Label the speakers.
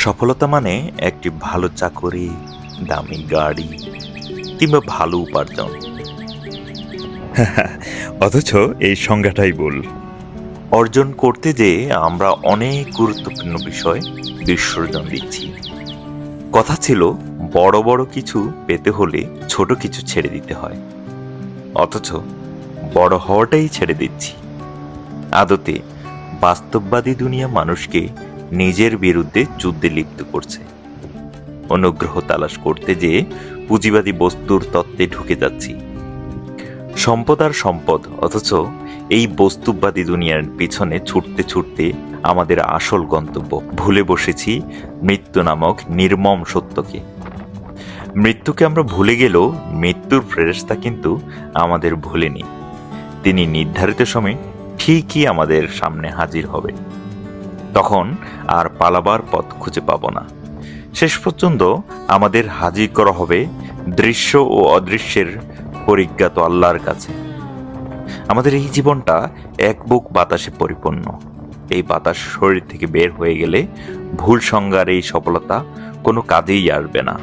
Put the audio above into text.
Speaker 1: সফলতা মানে একটি ভালো চাকরি, দামি গাড়ি কিংবা ভালো উপার্জন।
Speaker 2: অথচ এই সংজ্ঞাটাই ভুল।
Speaker 1: অর্জন করতে যেয়ে আমরা অনেক গুরুত্বপূর্ণ বিষয় বিসর্জন দিচ্ছি। কথা ছিল বড় বড় কিছু পেতে হলে ছোট কিছু ছেড়ে দিতে হয়, অথচ বড় হওয়াটাই ছেড়ে দিচ্ছি। আদতে বাস্তববাদী দুনিয়া মানুষকে নিজের বিরুদ্ধে যুদ্ধে লিপ্ত করছে। অনুগ্রহ তালাশ করতে যেয়ে পুঁজিবাদী বস্তুর তত্ত্বে ঢুকে যাচ্ছি। সম্পদ আর সম্পদ, অথচ এই বস্তুবাদী দুনিয়ার পিছনে ছুটতে ছুটতে আমাদের আসল গন্তব্য ভুলে বসেছি মৃত্যু নামক নির্মম সত্যকে। মৃত্যুকে আমরা ভুলে গেলেও মৃত্যুর ফেরেশতা কিন্তু আমাদের ভুলেনি। তিনি নির্ধারিত সময়ে ঠিকই আমাদের সামনে হাজির হবে। তখন আর পালাবার পথ খুঁজে পাব না। শেষ পর্যন্ত আমাদের হাজির করা হবে দৃশ্য ও অদৃশ্যের পরিজ্ঞাত আল্লাহর কাছে। আমাদের এই জীবনটা এক বুক বাতাসে পরিপূর্ণ। এই বাতাস শরীর থেকে বের হয়ে গেলে ভুল সংজ্ঞার এই সফলতা কোনো কাজেই আসবে না।